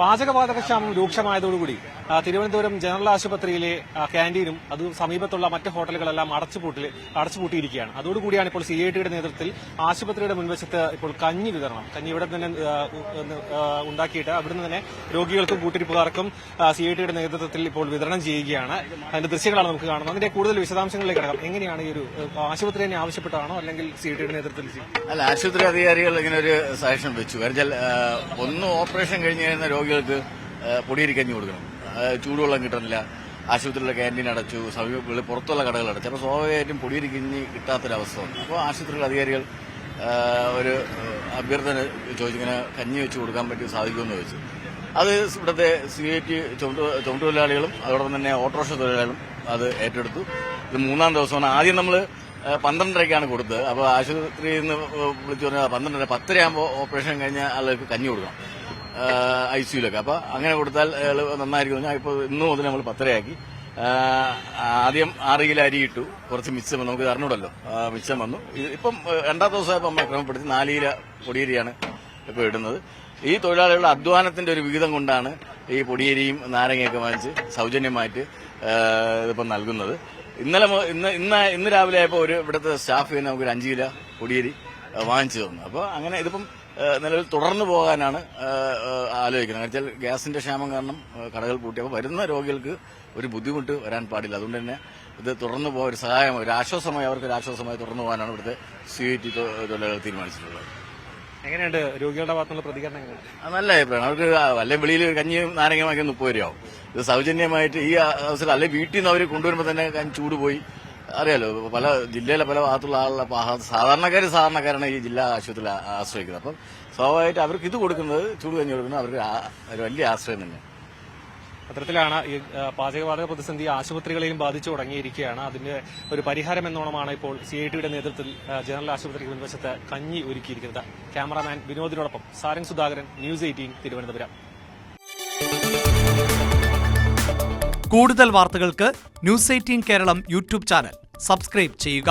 പാചകവാതകക്ഷാമം രൂക്ഷമായതോടുകൂടി Thiruvananthapuram general ആശുപത്രിയിലെ ക്യാന്റീനും അത് സമീപത്തുള്ള മറ്റ് ഹോട്ടലുകളെല്ലാം അടച്ചുപൂട്ടിയിരിക്കുകയാണ്. അതോടുകൂടിയാണ് ഇപ്പോൾ CITയുടെ നേതൃത്വത്തിൽ ആശുപത്രിയുടെ മുൻവശത്ത് ഇപ്പോൾ കഞ്ഞി ഇവിടെ തന്നെ ഉണ്ടാക്കിയിട്ട് അവിടുന്ന് തന്നെ രോഗികൾക്കും കൂട്ടിരിപ്പുകാർക്കും CITയുടെ നേതൃത്വത്തിൽ ഇപ്പോൾ വിതരണം ചെയ്യുകയാണ്. അതിന്റെ ദൃശ്യങ്ങളാണ് നമുക്ക് കാണുന്നത്. അതിന്റെ കൂടുതൽ വിശദാംശങ്ങളിലേക്ക് കിടക്കാം. എങ്ങനെയാണ് ഈ ഒരു ആശുപത്രി തന്നെ ആവശ്യപ്പെട്ടാണോ അല്ലെങ്കിൽ CITയുടെ നേതൃത്വത്തിൽ? അല്ല, ആശുപത്രി അധികാരികൾ ഇങ്ങനെ ഒരു സജഷൻ വെച്ചു. കാരണം ഒന്ന് ഓപ്പറേഷൻ കഴിഞ്ഞ് കഴിയുന്ന രോഗികൾക്ക് പൊടിയരിക്കഞ്ഞി കൊടുക്കണം, ചൂടുവെള്ളം കിട്ടുന്നില്ല, ആശുപത്രിയിലെ ക്യാന്റീൻ അടച്ചു, പുറത്തുള്ള കടകൾ അടച്ചു. അപ്പോൾ സ്വാഭാവികമായിട്ടും പൊടിയരിക്കഞ്ഞി കിട്ടാത്തൊരവസ്ഥ വന്നു. അപ്പോൾ ആശുപത്രിയിലെ അധികാരികൾ ഒരു അഭ്യർത്ഥന ചോദിച്ചിങ്ങനെ കഞ്ഞി വെച്ച് കൊടുക്കാൻ പറ്റി സാധിക്കുമെന്ന് ചോദിച്ചു. അത് ഇവിടുത്തെ CIT ചുമട്ടുതൊഴിലാളികളും അതോടൊപ്പം തന്നെ ഓട്ടോറിക്ഷ തൊഴിലാളികളും അത് ഏറ്റെടുത്തു. ഇത് മൂന്നാം ദിവസമാണ്. ആദ്യം നമ്മൾ 12:30ക്കാണ് കൊടുത്തത്. അപ്പോൾ ആശുപത്രിയിൽ നിന്ന് വിളിച്ചു പറഞ്ഞാൽ 12:30 10:00 ഓപ്പറേഷൻ കഴിഞ്ഞ ആളുകൾക്ക് കഞ്ഞി കൊടുക്കണം ICUലൊക്കെ. അപ്പോൾ അങ്ങനെ കൊടുത്താൽ നന്നായിരിക്കും. ഇപ്പോൾ ഇന്ന് മുതൽ നമ്മൾ 10:30 ആദ്യം 6 കിലോ അരി ഇട്ടു, കുറച്ച് മിച്ചം വന്നു. നമുക്ക് അറിഞ്ഞൂടല്ലോ, മിച്ചം വന്നു. ഇപ്പം രണ്ടാം ദിവസമായപ്പോൾ നമ്മൾ ക്രമപ്പെടുത്തി 4 കിലോ പൊടിയരിയാണ് ഇപ്പോൾ ഇടുന്നത്. ഈ തൊഴിലാളികളുടെ അധ്വാനത്തിന്റെ ഒരു വിഹിതം കൊണ്ടാണ് ഈ പൊടിയരിയും നാരങ്ങയൊക്കെ വാങ്ങിച്ച് സൗജന്യമായിട്ട് ഇതിപ്പം നൽകുന്നത്. ഇന്ന് രാവിലെ ആയപ്പോൾ ഇവിടുത്തെ സ്റ്റാഫ് തന്നെ നമുക്ക് 5 കിലോ പൊടിയരി വാങ്ങിച്ചു തന്നു. അപ്പോൾ അങ്ങനെ ഇതിപ്പം നിലവിൽ തുടർന്നു പോകാനാണ് ആലോചിക്കുന്നത്. കാരണം വെച്ചാൽ ഗ്യാസിന്റെ ക്ഷാമം കാരണം കടകൾ പൂട്ടിയപ്പോൾ വരുന്ന രോഗികൾക്ക് ഒരു ബുദ്ധിമുട്ട് വരാൻ പാടില്ല. അതുകൊണ്ട് തന്നെ ഇത് തുടർന്നു പോകാൻ ഒരു സഹായമായി, ഒരു ആശ്വാസമായി, അവർക്ക് ഒരു ആശ്വാസമായി തുടർന്നു പോകാനാണ് ഇവിടുത്തെ CIT തൊഴിലാളികൾ തീരുമാനിച്ചിട്ടുള്ളത്. എങ്ങനെയുണ്ട് രോഗികളുടെ ഭാഗത്തുള്ള പ്രതികരണം? നല്ല അഭിപ്രായം. അവർക്ക് വല്ല വെളിയിൽ കഞ്ഞിയും നാരങ്ങ വാങ്ങിയ 30 രൂപയാവും. ഇത് സൗജന്യമായിട്ട് ഈ അവസരം അല്ലെ വീട്ടിൽ നിന്ന് അവർ കൊണ്ടുവരുമ്പോൾ തന്നെ ചൂട് പോയി. അറിയാലോ, പല ജില്ലയിലെ പല ഭാഗത്തുള്ള ആളുള്ള സാധാരണക്കാരാണ് ഈ ജില്ലാ ആശുപത്രിയിൽ ആശ്രയിക്കുന്നത്. അപ്പം സ്വാഭാവികമായിട്ട് അവർക്ക് ഇത് കൊടുക്കുന്നത്, ചൂട് കഞ്ഞി കൊടുക്കുന്നത് അവർക്ക് ഒരു വലിയ ആശ്രയം തന്നെ. അത്തരത്തിലാണ് ഈ പാചകവാതക പ്രതിസന്ധി ആശുപത്രികളെയും ബാധിച്ചു തുടങ്ങിയിരിക്കുകയാണ്. അതിന്റെ ഒരു പരിഹാരം എന്നോണമാണ് ഇപ്പോൾ CITയുടെ നേതൃത്വത്തിൽ ജനറൽ ആശുപത്രിക്ക് മുൻവശത്ത് കഞ്ഞി ഒരുക്കിയിരിക്കുന്നത്. ക്യാമറാമാൻ വിനോദിനോടൊപ്പം സാരംഗ് സുധാകരൻ, News 18 തിരുവനന്തപുരം. കൂടുതൽ വാർത്തകൾക്ക് News 18 Keralam YouTube channel subscribe ചെയ്യുക.